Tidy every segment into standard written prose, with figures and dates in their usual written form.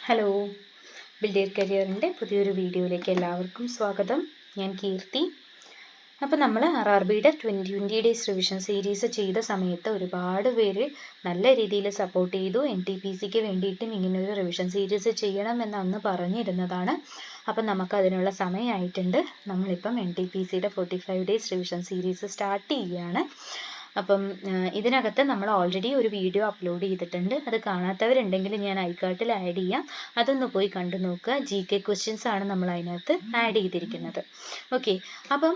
Hello, build കരിയറിൻ്റെ പുതിയൊരു വീഡിയോയിലേക്ക് എല്ലാവർക്കും സ്വാഗതം. ഞാൻ കീർത്തി. അപ്പോൾ നമ്മൾ RRBയുടെ 20 ഡേയ്സ് റിവിഷൻ സീരീസ് ചെയ്ത സമയത്ത് ഒരുപാട് പേര് നല്ല രീതിയിൽ സപ്പോർട്ട് ചെയ്തു. NTPCക്ക് വേണ്ടിയിട്ടും ഇങ്ങനൊരു റിവിഷൻ സീരീസ് ചെയ്യണമെന്ന് അന്ന് പറഞ്ഞിരുന്നതാണ്. അപ്പം നമുക്കതിനുള്ള സമയമായിട്ടുണ്ട്. നമ്മളിപ്പം NTPCയുടെ 45 ഡേയ്സ് റിവിഷൻ സീരീസ് സ്റ്റാർട്ട് ചെയ്യുകയാണ്. അപ്പം ഇതിനകത്ത് നമ്മൾ ഓൾറെഡി ഒരു വീഡിയോ അപ്ലോഡ് ചെയ്തിട്ടുണ്ട്. അത് കാണാത്തവരുണ്ടെങ്കിൽ ഞാൻ ഐക്കാർട്ടിൽ ആഡ് ചെയ്യാം, അതൊന്ന് പോയി കണ്ടു നോക്കുക. GK ക്വസ്റ്റ്യൻസ് ആണ് നമ്മൾ അതിനകത്ത് ആഡ് ചെയ്തിരിക്കുന്നത്. ഓക്കെ, അപ്പം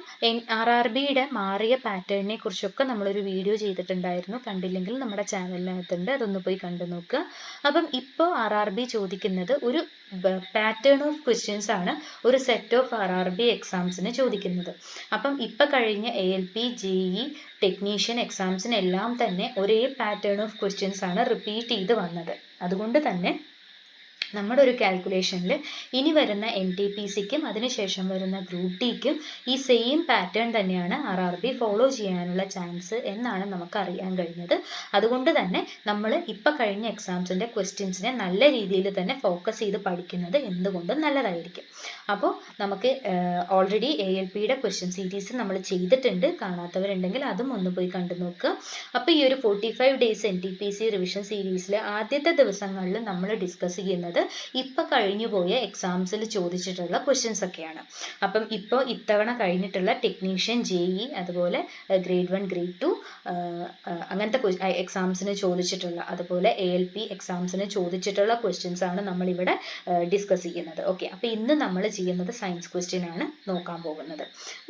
RRBയുടെ മാറിയ പാറ്റേണിനെ കുറിച്ചൊക്കെ നമ്മളൊരു വീഡിയോ ചെയ്തിട്ടുണ്ടായിരുന്നു. കണ്ടില്ലെങ്കിൽ നമ്മുടെ ചാനലിനകത്തുണ്ട്, അതൊന്ന് പോയി കണ്ടു നോക്കുക. അപ്പം ഇപ്പോൾ RRB ചോദിക്കുന്നത് ഒരു പാറ്റേൺ ഓഫ് ക്വസ്റ്റ്യൻസ് ആണ് ഒരു സെറ്റ് ഓഫ് RRB എക്സാംസിന് ചോദിക്കുന്നത്. അപ്പം ഇപ്പം കഴിഞ്ഞ ALP, JE, ടെക്നീഷ്യൻ എക്സാംസിനെല്ലാം തന്നെ ഒരേ പാറ്റേൺ ഓഫ് ക്വസ്റ്റ്യൻസ് ആണ് റിപ്പീറ്റ് ചെയ്ത് വന്നത്. അതുകൊണ്ട് തന്നെ നമ്മുടെ ഒരു കാൽക്കുലേഷനിൽ ഇനി വരുന്ന NTPCക്കും അതിനുശേഷം വരുന്ന ഗ്രൂപ്പ് ഡിക്കും ഈ സെയിം പാറ്റേൺ തന്നെയാണ് RRB ഫോളോ ചെയ്യാനുള്ള ചാൻസ് എന്നാണ് നമുക്ക് അറിയാൻ കഴിഞ്ഞത്. അതുകൊണ്ട് തന്നെ നമ്മൾ ഇപ്പം കഴിഞ്ഞ എക്സാംസിൻ്റെ ക്വസ്റ്റ്യൻസിനെ നല്ല രീതിയിൽ തന്നെ ഫോക്കസ് ചെയ്ത് പഠിക്കുന്നത് എന്തുകൊണ്ടും നല്ലതായിരിക്കും. അപ്പോൾ നമുക്ക് ഓൾറെഡി ALPയുടെ ക്വസ്റ്റ്യൻ സീരീസ് നമ്മൾ ചെയ്തിട്ടുണ്ട്. കാണാത്തവരുണ്ടെങ്കിൽ അതും ഒന്ന് പോയി കണ്ടു നോക്കുക. അപ്പോൾ ഈ ഒരു 45 ഡേയ്സ് NTPC റിവിഷൻ സീരീസിൽ ആദ്യത്തെ ദിവസങ്ങളിൽ നമ്മൾ ഡിസ്കസ് ചെയ്യുന്നത് ഇപ്പൊ കഴിഞ്ഞു പോയ എക്സാംസിൽ ചോദിച്ചിട്ടുള്ള ക്വസ്റ്റ്യൻസ് ഒക്കെയാണ്. അപ്പം ഇപ്പോൾ ഇത്തവണ കഴിഞ്ഞിട്ടുള്ള ടെക്നീഷ്യൻ, JE, അതുപോലെ ഗ്രേഡ് 1, ഗ്രേഡ് 2 അങ്ങനത്തെ എക്സാംസിന് ചോദിച്ചിട്ടുള്ള, അതുപോലെ ALP എക്സാംസിന് ചോദിച്ചിട്ടുള്ള ക്വസ്റ്റ്യൻസ് ആണ് നമ്മളിവിടെ ഡിസ്കസ് ചെയ്യുന്നത്. ഓക്കെ, അപ്പോൾ ഇന്ന് നമ്മൾ ചെയ്യുന്നത് സയൻസ് ക്വസ്റ്റ്യൻ ആണ് നോക്കാൻ പോകുന്നത്.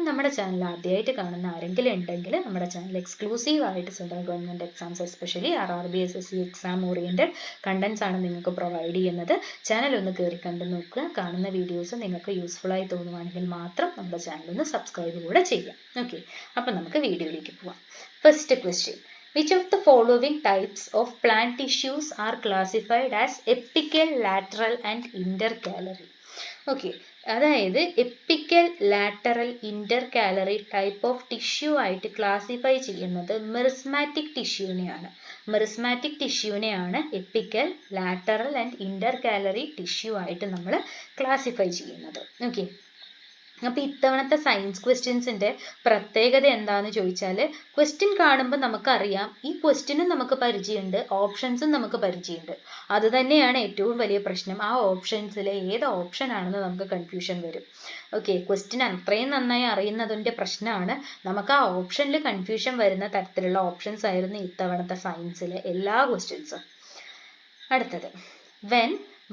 നമ്മുടെ ചാനൽ ആദ്യമായിട്ട് കാണുന്ന ആരെങ്കിലും ഉണ്ടെങ്കിൽ നമ്മുടെ ചാനൽ എക്സ്ക്ലൂസീവ് ആയിട്ട് central government exams, especially RRB, SSC exam oriented contents ആണ് നിങ്ങൾക്ക് പ്രൊവൈഡ് ചെയ്യുന്നത്. ചാനൽ ഒന്ന് കയറി കണ്ടു നോക്കുക. കാണുന്ന വീഡിയോസ് നിങ്ങൾക്ക് യൂസ്ഫുൾ ആയി തോന്നുവാണെങ്കിൽ മാത്രം നമ്മുടെ ചാനൽ ഒന്ന് സബ്സ്ക്രൈബ് കൂടെ ചെയ്യാം. ഓക്കെ, അപ്പം നമുക്ക് വീഡിയോയിലേക്ക് പോവാം. First question: Which of the following types of plant tissues are classified as apical, lateral and intercalary? Okay, അതായത് apical, lateral, intercalary type of tissue ആയിട്ട് ക്ലാസിഫൈ ചെയ്യുന്നത് മെറിസ്മാറ്റിക് ടിഷ്യൂവിനെയാണ്. മെറിസ്മാറ്റിക് ടിഷ്യൂവിനെയാണ് apical, lateral and intercalary tissue ആയിട്ട് നമ്മൾ classify ചെയ്യുന്നത്. Okay, അപ്പോൾ ഇത്തവണത്തെ സയൻസ് ക്വസ്റ്റ്യൻസിൻ്റെ പ്രത്യേകത എന്താണെന്ന് ചോദിച്ചാൽ, ക്വസ്റ്റ്യൻ കാണുമ്പോൾ നമുക്കറിയാം ഈ ക്വസ്റ്റ്യനും നമുക്ക് പരിചയമുണ്ട്, ഓപ്ഷൻസും നമുക്ക് പരിചയമുണ്ട്. അത് തന്നെയാണ് ഏറ്റവും വലിയ പ്രശ്നം. ആ ഓപ്ഷൻസിൽ ഏത് ഓപ്ഷൻ ആണെന്ന് നമുക്ക് കൺഫ്യൂഷൻ വരും. ഓക്കെ, ക്വസ്റ്റ്യൻ അത്രയും നന്നായി അറിയുന്നതിൻ്റെ പ്രശ്നമാണ്. നമുക്ക് ആ ഓപ്ഷനിൽ കൺഫ്യൂഷൻ വരുന്ന തരത്തിലുള്ള ഓപ്ഷൻസ് ആയിരുന്നു ഇത്തവണത്തെ സയൻസിലെ എല്ലാ ക്വസ്റ്റ്യൻസും. അടുത്തത്: When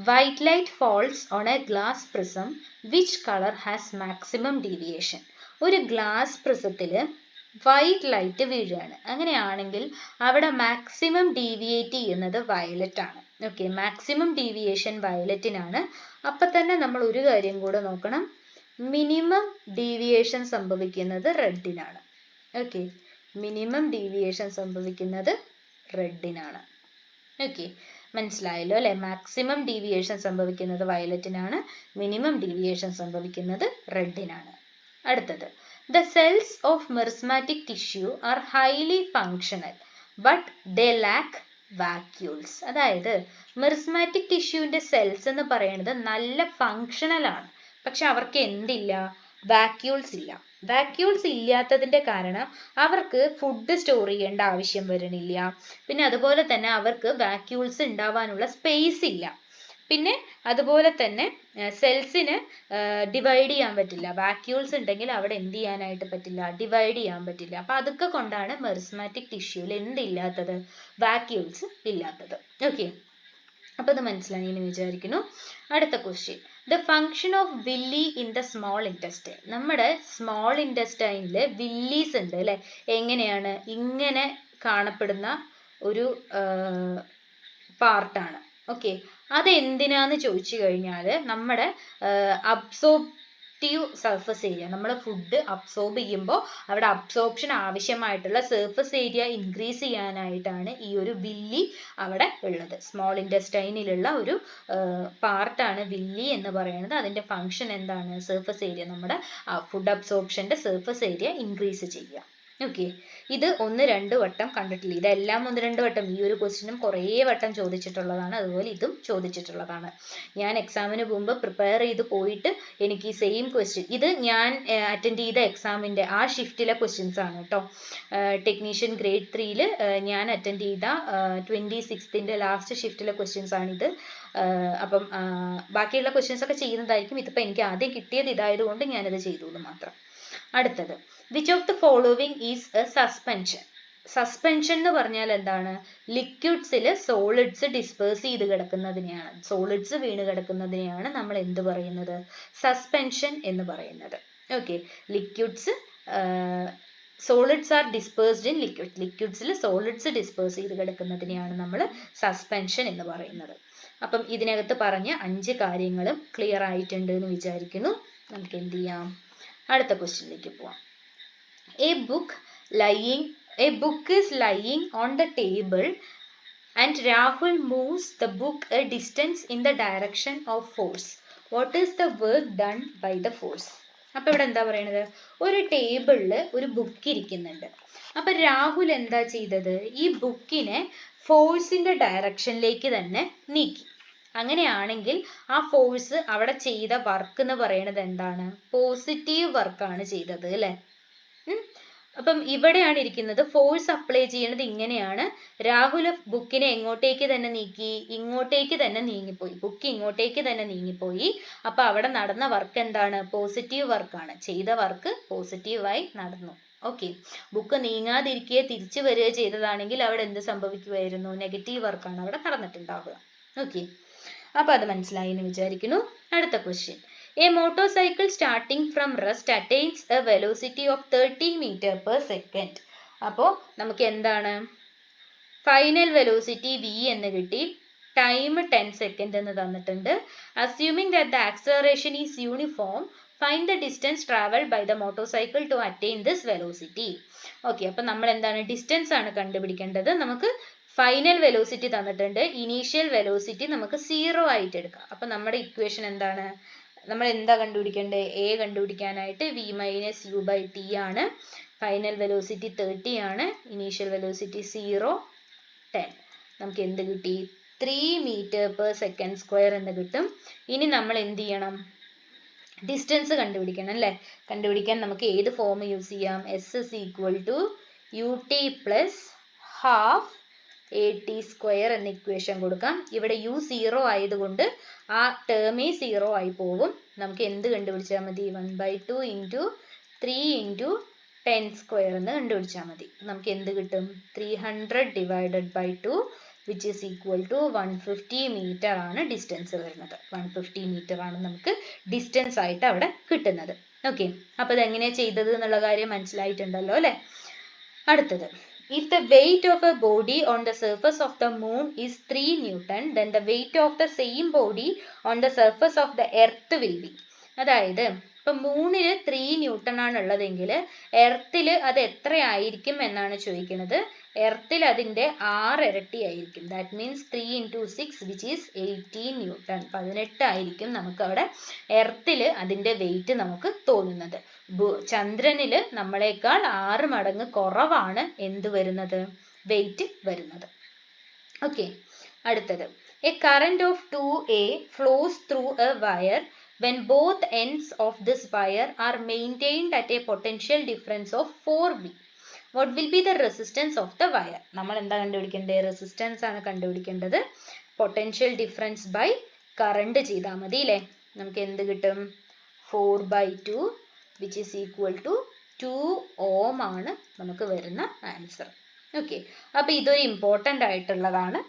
white light falls on a glass prism, which color has maximum deviation? ഒരു ഗ്ലാസ് പ്രിസത്തിൽ വൈറ്റ് ലൈറ്റ് വീഴുകയാണ്. അങ്ങനെയാണെങ്കിൽ അവിടെ മാക്സിമം ഡീവിയേറ്റ് ചെയ്യുന്നത് വയലറ്റ് ആണ്. ഓക്കെ, മാക്സിമം ഡീവിയേഷൻ വയലറ്റിനാണ്. അപ്പം തന്നെ നമ്മൾ ഒരു കാര്യം കൂടെ നോക്കണം, മിനിമം ഡീവിയേഷൻ സംഭവിക്കുന്നത് റെഡിനാണ്. ഓക്കെ, മിനിമം ഡീവിയേഷൻ സംഭവിക്കുന്നത് റെഡിനാണ്. ഓക്കെ, മനസ്സിലായല്ലോ അല്ലേ? മാക്സിമം ഡീവിയേഷൻ സംഭവിക്കുന്നത് വയലറ്റിനാണ്, മിനിമം ഡീവിയേഷൻ സംഭവിക്കുന്നത് റെഡിനാണ്. അടുത്തത്: The cells of merismatic tissue are highly functional but they lack vacuoles. അതായത് മെറിസ്മാറ്റിക് ടിഷ്യൂവിൻ്റെ സെൽസ് എന്ന് പറയുന്നത് നല്ല ഫങ്ഷണൽ ആണ്, പക്ഷെ അവർക്ക് എന്തില്ല? വാക്യൂൾസ് ഇല്ല. വാക്യൂൾസ് ഇല്ലാത്തതിൻ്റെ കാരണം അവർക്ക് ഫുഡ് സ്റ്റോർ ചെയ്യേണ്ട ആവശ്യം വരുന്നില്ല. പിന്നെ അതുപോലെ തന്നെ അവർക്ക് വാക്യൂൾസ് ഉണ്ടാവാനുള്ള സ്പേസ് ഇല്ല. പിന്നെ അതുപോലെ തന്നെ സെൽസിന് ഡിവൈഡ് ചെയ്യാൻ പറ്റില്ല. വാക്യൂൾസ് ഉണ്ടെങ്കിൽ അവിടെ എന്ത് ചെയ്യാനായിട്ട് പറ്റില്ല? ഡിവൈഡ് ചെയ്യാൻ പറ്റില്ല. അപ്പം അതൊക്കെ കൊണ്ടാണ് മെറിസ്മാറ്റിക് ടിഷ്യൂവിൽ എന്തില്ലാത്തത്? വാക്യൂൾസ് ഇല്ലാത്തത്. ഓക്കെ, അപ്പോൾ അത് മനസ്സിലായി എന്ന് വിചാരിക്കുന്നു. അടുത്ത question: The function of villi in the small intestine. നമ്മുടെ സ്മോൾ ഇൻറ്റസ്റ്റൈനിൽ വില്ലീസ് ഉണ്ട് അല്ലേ? എങ്ങനെയാണ്? ഇങ്ങനെ കാണപ്പെടുന്ന ഒരു പാർട്ടാണ്. ഓക്കെ, അതെന്തിനാന്ന് ചോദിച്ചു കഴിഞ്ഞാൽ നമ്മുടെ അബ്സോർപ്റ്റീവ് സർഫസ് ഏരിയ, നമ്മൾ ഫുഡ് അബ്സോർബ് ചെയ്യുമ്പോൾ അവിടെ അബ്സോർപ്ഷൻ ആവശ്യമായിട്ടുള്ള സർഫസ് ഏരിയ ഇൻക്രീസ് ചെയ്യാനായിട്ടാണ് ഈ ഒരു വില്ലി അവിടെ ഉള്ളത്. സ്മോൾ ഇൻറ്റസ്റ്റൈനിലുള്ള ഒരു പാർട്ടാണ് വില്ലി എന്ന് പറയുന്നത്. അതിൻ്റെ ഫങ്ഷൻ എന്താണ്? സർഫസ് ഏരിയ, നമ്മുടെ ഫുഡ് അബ്സോർപ്ഷൻ്റെ സർഫസ് ഏരിയ ഇൻക്രീസ് ചെയ്യുക. ഓക്കെ, ഇത് 1-2 വട്ടം കണ്ടിട്ടില്ല. ഇതെല്ലാം 1-2 വട്ടം, ഈ ഒരു ക്വസ്റ്റ്യനും കുറേ വട്ടം ചോദിച്ചിട്ടുള്ളതാണ്. അതുപോലെ ഇതും ചോദിച്ചിട്ടുള്ളതാണ്. ഞാൻ എക്സാമിന് മുമ്പ് പ്രിപ്പയർ ചെയ്ത് പോയിട്ട് എനിക്ക് സെയിം ക്വസ്റ്റ്യൻ, ഇത് ഞാൻ അറ്റൻഡ് ചെയ്ത എക്സാമിൻ്റെ ആ ഷിഫ്റ്റിലെ ക്വസ്റ്റ്യൻസ് ആണ് കേട്ടോ. ടെക്നീഷ്യൻ ഗ്രേഡ് 3-ൽ ഞാൻ അറ്റൻഡ് ചെയ്ത 26th ലാസ്റ്റ് ഷിഫ്റ്റിലെ ക്വസ്റ്റ്യൻസ് ആണിത്. അപ്പം ബാക്കിയുള്ള ക്വസ്റ്റ്യൻസ് ഒക്കെ ചെയ്യുന്നതായിരിക്കും. ഇതിപ്പോൾ എനിക്ക് ആദ്യം കിട്ടിയത് ഇതായതുകൊണ്ട് ഞാനത് ചെയ്തു എന്ന് മാത്രം. അടുത്തത്, which of the following is A suspension? Suspension എന്ന് പറഞ്ഞാൽ എന്താണ്? ലിക്വിഡ്സിൽ സോളിഡ്സ് ഡിസ്പേഴ്സ് ചെയ്ത് കിടക്കുന്നതിനെയാണ്, സോളിഡ്സ് വീണ് കിടക്കുന്നതിനെയാണ് നമ്മൾ എന്ത് പറയുന്നത്? സസ്പെൻഷൻ എന്ന് പറയുന്നത്. Okay, liquids solids are dispersed in liquid, ലിക്വിഡ്സിൽ സോളിഡ്സ് ഡിസ്പേഴ്സ് ചെയ്ത് കിടക്കുന്നതിനെയാണ് നമ്മൾ സസ്പെൻഷൻ എന്ന് പറയുന്നത്. അപ്പം ഇതിനകത്ത് പറഞ്ഞ 5 കാര്യങ്ങളും ക്ലിയർ ആയിട്ടുണ്ട് എന്ന് വിചാരിക്കുന്നു. നമുക്ക് എന്ത് ചെയ്യാം? അടുത്ത ക്വസ്റ്റ്യനിലേക്ക് പോവാം. A book is lying on the table and Rahul moves the book a distance in the direction of force. What is the work done by the force? അപ്പോൾ ഇവിടെ എന്താ പറയുന്നത്? ഒരു ടേബിളിൽ ഒരു ബുക്ക് ഇരിക്കുന്നുണ്ട്. അപ്പൊ രാഹുൽ എന്താ ചെയ്തത്? ഈ ബുക്കിനെ ഫോഴ്സിന്റെ ഡയറക്ഷനിലേക്ക് തന്നെ നീക്കി. അങ്ങനെയാണെങ്കിൽ ആ ഫോഴ്സ് അവിടെ ചെയ്ത വർക്ക് എന്ന് പറയുന്നത് എന്താണ്? പോസിറ്റീവ് വർക്കാണ് ചെയ്തത് അല്ലെ? അപ്പം ഇവിടെയാണ് ഇരിക്കുന്നത്. ഫോഴ്സ് അപ്ലൈ ചെയ്യുന്നത് ഇങ്ങനെയാണ്. രാഹുൽ ബുക്കിനെ എങ്ങോട്ടേക്ക് തന്നെ നീക്കി? ഇങ്ങോട്ടേക്ക് തന്നെ നീങ്ങിപ്പോയി. ബുക്ക് ഇങ്ങോട്ടേക്ക് തന്നെ നീങ്ങിപ്പോയി. അപ്പൊ അവിടെ നടന്ന വർക്ക് എന്താണ്? പോസിറ്റീവ് വർക്കാണ്. ചെയ്ത വർക്ക് പോസിറ്റീവായി നടന്നു. ഓക്കെ, ബുക്ക് നീങ്ങാതിരിക്കുകയോ തിരിച്ചു വരികയോ ചെയ്തതാണെങ്കിൽ അവിടെ എന്ത് സംഭവിക്കുമായിരുന്നു? നെഗറ്റീവ് വർക്കാണ് അവിടെ നടന്നിട്ടുണ്ടാവുക. ഓക്കെ, അപ്പൊ അത് മനസ്സിലായി എന്ന് വിചാരിക്കുന്നു. അടുത്ത question. A motorcycle starting from rest attains a velocity of 30 m/s. അപ്പോൾ നമുക്ക് എന്താണ്? ഫൈനൽ വെലോസിറ്റി v എന്ന് കിട്ടി, ടൈം 10 സെക്കൻഡ് എന്ന് തന്നിട്ടുണ്ട്. Assuming that the acceleration is uniform, find the distance traveled by the motorcycle to attain this velocity. Okay, അപ്പൊ നമ്മൾ എന്താണ്? ഡിസ്റ്റൻസ് ആണ് കണ്ടുപിടിക്കേണ്ടത്. നമുക്ക് ഫൈനൽ വെലോസിറ്റി തന്നിട്ടുണ്ട്, ഇനീഷ്യൽ വെലോസിറ്റി നമുക്ക് 0 ആയിട്ട് എടുക്കാം. അപ്പൊ നമ്മുടെ ഇക്വേഷൻ എന്താണ്? നമ്മൾ എന്താ കണ്ടുപിടിക്കേണ്ടത്? എ കണ്ടുപിടിക്കാനായിട്ട് v - u/t ആണ്. ഫൈനൽ വെലോസിറ്റി 30 ആണ്, ഇനീഷ്യൽ വെലോസിറ്റി 0, 10. നമുക്ക് എന്ത് കിട്ടി? 3 m/s² എന്ന് കിട്ടും. ഇനി നമ്മൾ എന്ത് ചെയ്യണം? ഡിസ്റ്റൻസ് കണ്ടുപിടിക്കണം അല്ലേ? കണ്ടുപിടിക്കാൻ നമുക്ക് ഏത് ഫോം യൂസ് ചെയ്യാം? s = ut + ½ at² എന്ന ഇക്വേഷൻ കൊടുക്കാം. ഇവിടെ u 0 ആയതുകൊണ്ട് ആ ടേമേ 0 ആയി പോകും. നമുക്ക് എന്ത് കണ്ടുപിടിച്ചാൽ മതി? 1/2 × 3 × 10² എന്ന് കണ്ടുപിടിച്ചാൽ മതി. നമുക്ക് എന്ത് കിട്ടും? 300/2 which is equal to 150 meter ആണ് ഡിസ്റ്റൻസ് വരുന്നത്. 150 meter ആണ് നമുക്ക് ഡിസ്റ്റൻസ് ആയിട്ട് അവിടെ കിട്ടുന്നത്. ഓക്കെ, അപ്പൊ ഇതെങ്ങനെ ചെയ്തത് എന്നുള്ള കാര്യം മനസ്സിലായിട്ടുണ്ടല്ലോ അല്ലെ? അടുത്തത്, if the weight of a body on the surface of the moon is 3 Newton, then the weight of the same body on the surface of the earth will be. അതായത് ഇപ്പൊ മൂണില് 3 ന്യൂട്ടൺ ആണ് ഉള്ളതെങ്കിൽ എർത്തിൽ അത് എത്രയായിരിക്കും എന്നാണ് ചോദിക്കുന്നത്. എർത്തിൽ അതിന്റെ 6 ഇരട്ടി ആയിരിക്കും. That means 3 × 6 which is 18 newton. 18 ആയിരിക്കും നമുക്ക് അവിടെ എർത്തിൽ അതിന്റെ വെയിറ്റ് നമുക്ക് തോന്നുന്നത്. ചന്ദ്രനില് നമ്മളെക്കാൾ 6 മടങ്ങ് കുറവാണ് എന്ത് വരുന്നത്? വെയിറ്റ് വരുന്നത്. ഓക്കെ, അടുത്തത്, A current of 2A flows through a wire when both ends of this wire are maintained at a potential difference of 4V. What will be the resistance of the wire? നമ്മൾ എന്താ കണ്ടുപിടിക്കേണ്ടത്? Resistance ആണ് കണ്ടുപിടിക്കേണ്ടത്. Potential difference by current ചെയ്താൽ മതി അല്ലേ? നമുക്ക് എന്ത് കിട്ടും? 4/2 which is equal to 2 ohm ആണ് നമുക്ക് വരുന്ന ആൻസർ. ഓക്കെ, അപ്പൊ ഇതൊരു ഇമ്പോർട്ടൻ്റ് ആയിട്ടുള്ളതാണ്.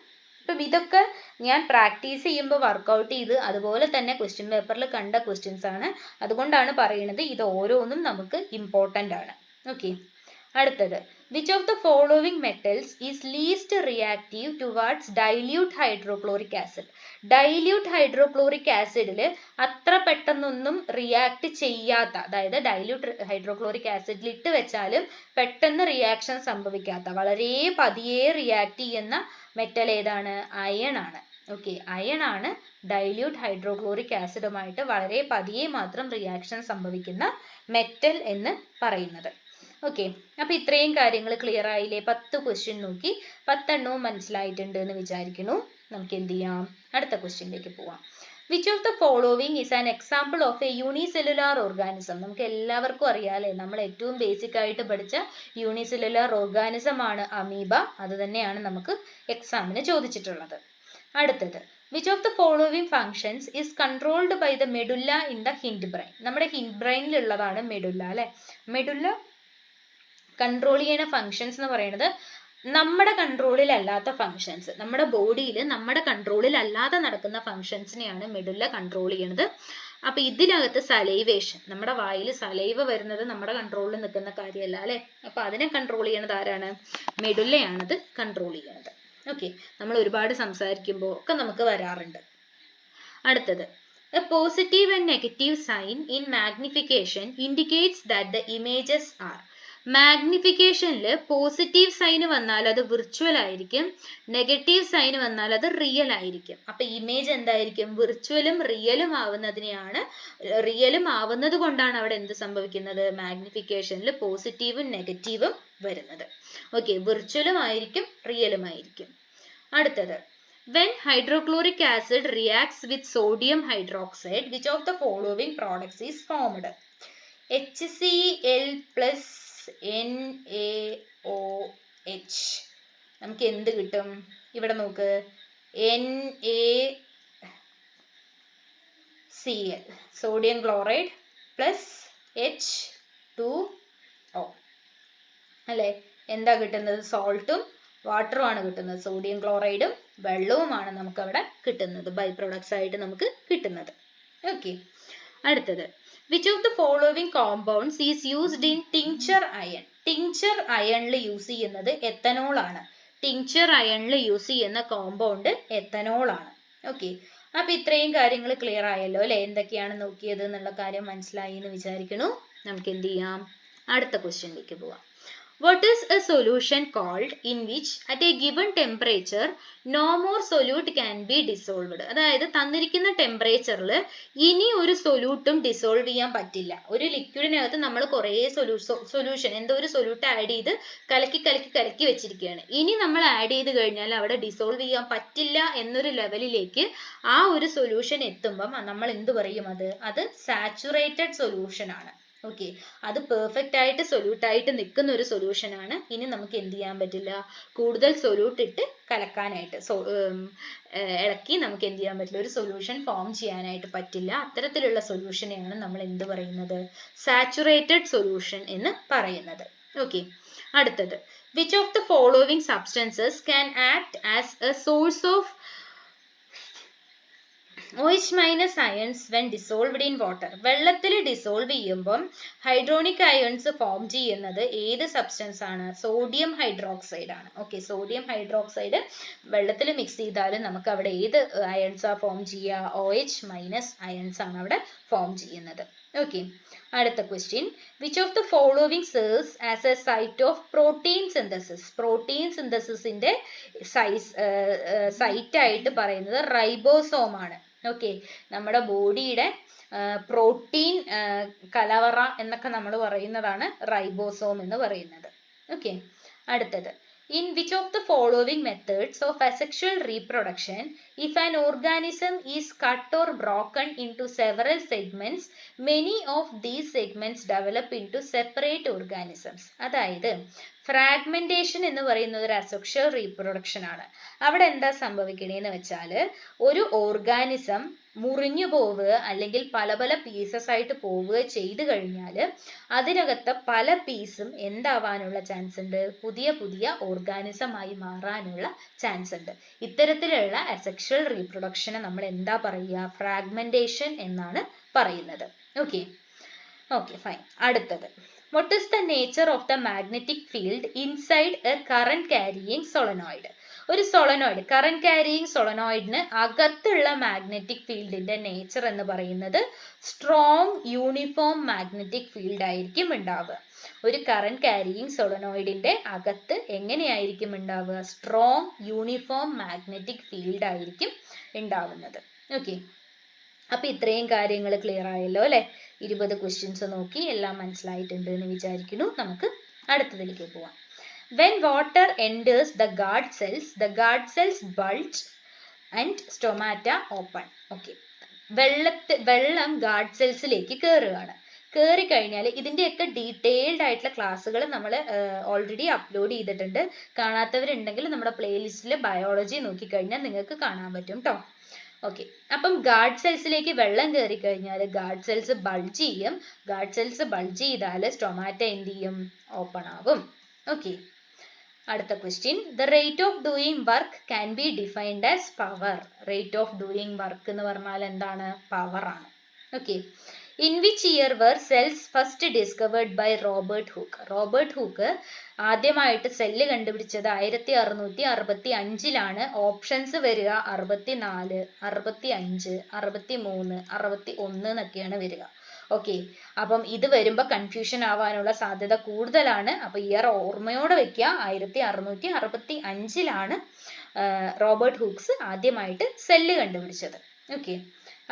അപ്പം ഇതൊക്കെ ഞാൻ പ്രാക്ടീസ് ചെയ്യുമ്പോൾ വർക്കൗട്ട് ചെയ്ത് അതുപോലെ തന്നെ ക്വസ്റ്റ്യൻ പേപ്പറിൽ കണ്ട ക്വസ്റ്റ്യൻസ് ആണ്. അതുകൊണ്ടാണ് പറയുന്നത് ഇത് ഓരോന്നും നമുക്ക് ഇമ്പോർട്ടൻ്റ് ആണ്. ഓക്കെ, അടുത്തത്, which of the following metals is least reactive towards dilute hydrochloric acid? dilute hydrochloric acidൽ അത്ര പെട്ടെന്നൊന്നും റിയാക്ട് ചെയ്യാത്ത, അതായത് ഡൈല്യൂട്ട് ഹൈഡ്രോക്ലോറിക് ആസിഡിൽ ഇട്ട് വെച്ചാലും പെട്ടെന്ന് റിയാക്ഷൻ സംഭവിക്കാത്ത, വളരെ പതിയെ റിയാക്ട് ചെയ്യുന്ന മെറ്റൽ ഏതാണ്? അയൺ ആണ്. ഓക്കെ, അയൺ ആണ് ഡൈല്യൂട്ട് ഹൈഡ്രോക്ലോറിക് ആസിഡുമായിട്ട് വളരെ പതിയെ മാത്രം റിയാക്ഷൻ സംഭവിക്കുന്ന മെറ്റൽ എന്ന് പറയുന്നത്. ഓക്കെ, അപ്പൊ ഇത്രയും കാര്യങ്ങൾ ക്ലിയർ ആയില്ലേ? 10 ക്വസ്റ്റ്യൻ നോക്കി 10 എണ്ണവും മനസ്സിലായിട്ടുണ്ട് എന്ന് വിചാരിക്കുന്നു. നമുക്ക് എന്ത് ചെയ്യാം, അടുത്ത ക്വസ്റ്റ്യനിലേക്ക് പോവാം. Which of the following is an example of A unicellular organism? നമുക്ക് എല്ലാവർക്കും അറിയാലേ, നമ്മൾ ഏറ്റവും ബേസിക് ആയിട്ട് പഠിച്ച യൂണിസെല്ലുലാർ ഓർഗാനിസം ആണ് അമീബ. അത് തന്നെയാണ് നമുക്ക് എക്സാമിന് ചോദിച്ചിട്ടുള്ളത്. അടുത്തത്, which of the following functions is controlled by the medulla in the hindbrain? നമ്മുടെ ഹിൻഡ് ഉള്ളതാണ് മെഡുല്ല അല്ലെ. മെഡുല്ല കൺട്രോൾ ചെയ്യുന്ന ഫങ്ഷൻസ് എന്ന് പറയുന്നത് നമ്മുടെ കൺട്രോളിൽ അല്ലാത്ത ഫങ്ഷൻസ്, നമ്മുടെ ബോഡിയിൽ നമ്മുടെ കൺട്രോളിൽ അല്ലാതെ നടക്കുന്ന ഫങ്ഷൻസിനെയാണ് മെഡുല്ല കൺട്രോൾ ചെയ്യുന്നത്. അപ്പൊ ഇതിനകത്ത് സലൈവേഷൻ, നമ്മുടെ വായിൽ സലൈവ വരുന്നത് നമ്മുടെ കൺട്രോളിൽ നിൽക്കുന്ന കാര്യമല്ല അല്ലെ. അപ്പൊ അതിനെ കൺട്രോൾ ചെയ്യണത് ആരാണ്? മെഡുല്ലയാണത് കൺട്രോൾ ചെയ്യുന്നത്. ഓക്കെ, നമ്മൾ ഒരുപാട് സംസാരിക്കുമ്പോൾ ഒക്കെ നമുക്ക് വരാറുണ്ട്. അടുത്തത്, a positive and negative sign in magnification indicates that the images are. മാഗ്നിഫിക്കേഷനിൽ പോസിറ്റീവ് സൈൻ വന്നാൽ അത് വിർച്വൽ ആയിരിക്കും, നെഗറ്റീവ് സൈൻ വന്നാൽ അത് റിയൽ ആയിരിക്കും. അപ്പൊ ഇമേജ് എന്തായിരിക്കും? വിർച്വലും റിയലും ആവുന്നതിനെയാണ്, റിയലും ആവുന്നത് കൊണ്ടാണ് അവിടെ എന്ത് സംഭവിക്കുന്നത്? മാഗ്നിഫിക്കേഷനിൽ പോസിറ്റീവും നെഗറ്റീവും വരുന്നത്. ഓക്കെ, വിർച്വലും ആയിരിക്കും റിയലും ആയിരിക്കും. അടുത്തത്, when hydrochloric acid reacts with sodium hydroxide, which of the following products is formed? HCl plus NaOH. നമുക്ക് എന്ത് കിട്ടും? ഇവിടെ നോക്ക്, NaCl, sodium chloride plus H2O അല്ലെ. എന്താ കിട്ടുന്നത്? സോൾട്ടും വാട്ടറും ആണ് കിട്ടുന്നത്. സോഡിയം ക്ലോറൈഡും വെള്ളവുമാണ് നമുക്ക് അവിടെ കിട്ടുന്നത്, ബൈ പ്രൊഡക്ട്സ് ആയിട്ട് നമുക്ക് കിട്ടുന്നത്. ഓക്കെ, അടുത്തത്, which of the following compounds is used in tincture iron? Tincture അയണിൽ യൂസ് ചെയ്യുന്നത് എത്തനോൾ ആണ്. ടിങ്ചർ അയണിൽ യൂസ് ചെയ്യുന്ന കോമ്പൗണ്ട് എത്തനോൾ ആണ്. ഓക്കെ, അപ്പൊ ഇത്രയും കാര്യങ്ങൾ ക്ലിയർ ആയല്ലോ അല്ലെ. എന്തൊക്കെയാണ് നോക്കിയത് എന്നുള്ള കാര്യം മനസ്സിലായി എന്ന് വിചാരിക്കുന്നു. നമുക്ക് എന്ത് ചെയ്യാം, അടുത്ത ക്വസ്റ്റ്യനിലേക്ക് പോവാം. What is a solution called in which at a given temperature no more solute can be dissolved? അതായത് തന്നിരിക്കുന്ന ടെമ്പറേച്ചറിൽ ഇനി ഒരു സൊല്യൂട്ടും ഡിസോൾവ് ചെയ്യാൻ പറ്റില്ല. ഒരു ലിക്വിഡിനകത്ത് നമ്മൾ കുറേ സൊല്യൂഷൻ, എന്തോ ഒരു സൊല്യൂട്ട് ആഡ് ചെയ്ത് കലക്കി വെച്ചിരിക്കുകയാണ്. ഇനി നമ്മൾ ആഡ് ചെയ്ത് കഴിഞ്ഞാൽ അവിടെ ഡിസോൾവ് ചെയ്യാൻ പറ്റില്ല എന്നൊരു ലെവലിലേക്ക് ആ ഒരു സൊല്യൂഷൻ എത്തുമ്പം നമ്മൾ എന്ത് പറയും? അത് സാച്ചുറേറ്റഡ് സൊല്യൂഷൻ ആണ്. ഓക്കെ, അത് പെർഫെക്റ്റ് ആയിട്ട് സൊല്യൂട്ട് ആയിട്ട് നിൽക്കുന്ന ഒരു സൊല്യൂഷൻ ആണ്. ഇനി നമുക്ക് എന്ത് ചെയ്യാൻ പറ്റില്ല? കൂടുതൽ സൊല്യൂട്ട് ഇട്ട് കലക്കാനായിട്ട്, ഇളക്കി നമുക്ക് എന്ത് ചെയ്യാൻ പറ്റില്ല? ഒരു സൊല്യൂഷൻ ഫോം ചെയ്യാനായിട്ട് പറ്റില്ല. അത്തരത്തിലുള്ള സൊല്യൂഷനെയാണ് നമ്മൾ എന്ത് പറയുന്നത്? സാച്ചുറേറ്റഡ് സൊല്യൂഷൻ എന്ന് പറയുന്നത്. ഓക്കെ, അടുത്തത്, which of the following substances can act as a source of OH minus ions when dissolved in water? വെള്ളത്തിൽ ഡിസോൾവ് ചെയ്യുമ്പം ഹൈഡ്രോണിക് അയൺസ് ഫോം ചെയ്യുന്നത് ഏത് സബ്സ്റ്റൻസ് ആണ്? സോഡിയം ഹൈഡ്രോക്സൈഡ് ആണ്. ഓക്കെ, സോഡിയം ഹൈഡ്രോക്സൈഡ് വെള്ളത്തിൽ മിക്സ് ചെയ്താലും നമുക്ക് അവിടെ ഏത് അയൺസാ ഫോം ചെയ്യുക? OH മൈനസ് അയൺസ് ആണ് അവിടെ ഫോം ചെയ്യുന്നത്. ഓക്കെ, അടുത്ത question, which of the following serves as a site of protein synthesis? Protein സിന്തസിസിന്റെ സൈറ്റ് ആയിട്ട് പറയുന്നത് റൈബോസോം ആണ്. ഓക്കെ, നമ്മുടെ ബോഡിയുടെ പ്രോട്ടീൻ കലവറ എന്നൊക്കെ നമ്മൾ പറയുന്നതാണ് റൈബോസോം എന്ന് പറയുന്നത്. ഓക്കെ, അടുത്തത്, in which of the following methods of asexual reproduction, if an organism is cut or broken into several segments, many of these segments develop into separate organisms? അതായത് ഫ്രാഗ്മെന്റേഷൻ എന്ന് പറയുന്നത് ഒരു അസെക്ഷൽ റീപ്രൊഡക്ഷൻ ആണ്. അവിടെ എന്താ സംഭവിക്കണേന്ന് വെച്ചാൽ, ഒരു ഓർഗാനിസം മുറിഞ്ഞു പോവുക അല്ലെങ്കിൽ പല പല പീസസ് ആയിട്ട് പോവുക ചെയ്തു കഴിഞ്ഞാൽ അതിനകത്ത് പല പീസും എന്താവാനുള്ള ചാൻസ് ഉണ്ട്? പുതിയ പുതിയ ഓർഗാനിസം ആയി മാറാനുള്ള ചാൻസ് ഉണ്ട്. ഇത്തരത്തിലുള്ള അസെക്ഷൽ റീപ്രൊഡക്ഷനെ നമ്മൾ എന്താ പറയുക? ഫ്രാഗ്മെന്റേഷൻ എന്നാണ് പറയുന്നത്. Okay, fine. അടുത്തത്, what is the nature of the magnetic field inside a current carrying solenoid? ഒരു സൊളനോയിഡ്, കറന്റ് ക്യാരിയിങ് സൊളനോയിഡിന് അകത്തുള്ള മാഗ്നറ്റിക് ഫീൽഡിന്റെ നേച്ചർ എന്ന് പറയുന്നത് സ്ട്രോങ് യൂണിഫോം മാഗ്നറ്റിക് ഫീൽഡ് ആയിരിക്കും ഉണ്ടാവുക. ഒരു കറന്റ് ക്യാരിയിങ് സൊളനോയിഡിന്റെ അകത്ത് എങ്ങനെയായിരിക്കും ഉണ്ടാവുക? സ്ട്രോങ് യൂണിഫോം മാഗ്നറ്റിക് ഫീൽഡ് ആയിരിക്കും ഉണ്ടാവുന്നത്. ഓക്കെ, അപ്പൊ ഇത്രയും കാര്യങ്ങൾ ക്ലിയർ ആയല്ലോ അല്ലെ. 20 ക്വസ്റ്റ്യൻസ് നോക്കി എല്ലാം മനസ്സിലായിട്ടുണ്ട് എന്ന് വിചാരിക്കുന്നു. നമുക്ക് അടുത്തതിലേക്ക് പോവാം. When water enters the guard cells bulge and stomata open. Okay. വെള്ളം ഗാർഡ് സെൽസിലേക്ക് കയറുകയാണ്. കയറി കഴിഞ്ഞാൽ ഇതിൻ്റെയൊക്കെ ഡീറ്റെയിൽഡ് ആയിട്ടുള്ള ക്ലാസ്സുകൾ നമ്മൾ ഓൾറെഡി അപ്ലോഡ് ചെയ്തിട്ടുണ്ട്. കാണാത്തവരുണ്ടെങ്കിൽ നമ്മുടെ പ്ലേലിസ്റ്റിൽ ബയോളജി നോക്കിക്കഴിഞ്ഞാൽ നിങ്ങൾക്ക് കാണാൻ പറ്റും കേട്ടോ. ഓക്കെ, അപ്പം ഗാർഡ് സെൽസിലേക്ക് വെള്ളം കയറി കഴിഞ്ഞാൽ ഗാർഡ് സെൽസ് ബൾജ് ചെയ്യും. ഗാർഡ് സെൽസ് ബൾജ് ചെയ്താൽ സ്റ്റൊമാറ്റ എന്ത് ചെയ്യും? ഓപ്പൺ ആവും. ഓക്കെ, അടുത്ത question. The rate of doing work can be defined as power. Rate of doing work എന്ന് പറഞ്ഞാൽ എന്താണ്? പവർ ആണ്. Okay, in which year were cells first discovered by Robert Hooke. Robert Hooke ആദ്യമായിട്ട് cell കണ്ടുപിടിച്ചത് 1665-ലാണ്. Options വരിക 64, 65, 63, 61 എന്നൊക്കെയാണ് വരിക. ഓക്കെ, അപ്പം ഇത് വരുമ്പോൾ കൺഫ്യൂഷൻ ആവാനുള്ള സാധ്യത കൂടുതലാണ്. അപ്പൊ ഇയർ ഓർമ്മയോടെ വെക്കുക. 1665-ലാണ് റോബർട്ട് ഹൂക്സ് ആദ്യമായിട്ട് സെല്ല് കണ്ടുപിടിച്ചത്. ഓക്കെ,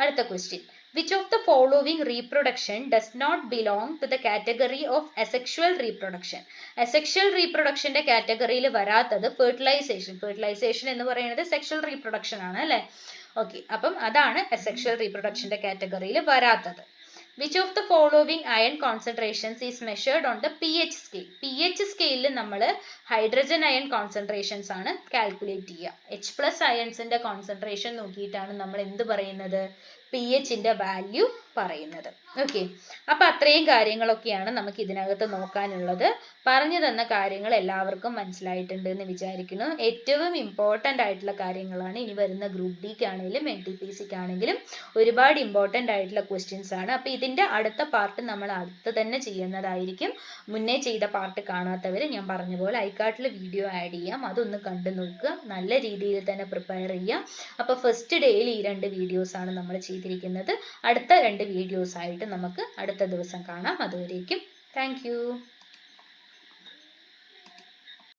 അടുത്ത question. Which of the following reproduction does not belong to the category of asexual reproduction? Asexual reproductionന്റെ കാറ്റഗറിയിൽ വരാത്തത് ഫെർട്ടിലൈസേഷൻ. ഫെർട്ടിലൈസേഷൻ എന്ന് പറയുന്നത് സെക്ഷൽ റീപ്രൊഡക്ഷൻ ആണ് അല്ലേ? ഓക്കെ, അപ്പം അതാണ് അസെക്ഷൽ റീപ്രൊഡക്ഷന്റെ കാറ്റഗറിയിൽ വരാത്തത്. Which of the following iron concentrations is measured on the pH scale? pH സ്കെയിലിൽ നമ്മൾ ഹൈഡ്രജൻ അയൺ കോൺസെൻട്രേഷൻസ് ആണ് കാൽക്കുലേറ്റ് ചെയ്യുക. H+ അയൺസിന്റെ കോൺസെൻട്രേഷൻ നോക്കിയിട്ടാണ് നമ്മൾ എന്ത് പറയുന്നത്? pHന്റെ വാല്യൂ പറയുന്നത്. ഓക്കെ, അപ്പൊ അത്രയും കാര്യങ്ങളൊക്കെയാണ് നമുക്ക് ഇതിനകത്ത് നോക്കാനുള്ളത്. പറഞ്ഞു തന്ന കാര്യങ്ങൾ എല്ലാവർക്കും മനസ്സിലായിട്ടുണ്ട് എന്ന് വിചാരിക്കുന്നു. ഏറ്റവും ഇമ്പോർട്ടൻ്റ് ആയിട്ടുള്ള കാര്യങ്ങളാണ്. ഇനി വരുന്ന ഗ്രൂപ്പ് ഡിക്ക് ആണെങ്കിലും NTPCക്ക് ആണെങ്കിലും ഒരുപാട് ഇമ്പോർട്ടൻ്റ് ആയിട്ടുള്ള ക്വസ്റ്റ്യൻസ് ആണ്. അപ്പൊ ഇതിന്റെ അടുത്ത പാർട്ട് നമ്മൾ അടുത്ത് തന്നെ ചെയ്യുന്നതായിരിക്കും. മുന്നേ ചെയ്ത പാർട്ട് കാണാത്തവർ ഞാൻ പറഞ്ഞ പോലെ ഐക്കാർട്ടിൽ വീഡിയോ ആഡ് ചെയ്യാം, അതൊന്ന് കണ്ടു നോക്കുക. നല്ല രീതിയിൽ തന്നെ പ്രിപ്പയർ ചെയ്യുക. അപ്പൊ ഫസ്റ്റ് ഡേയിൽ ഈ 2 വീഡിയോസ് ആണ് നമ്മൾ ചെയ്തിരിക്കുന്നത്. അടുത്ത 2 വീഡിയോസ് ആയിട്ട് നമുക്ക് അടുത്ത ദിവസം കാണാം. അതുവരേക്കും താങ്ക് യു.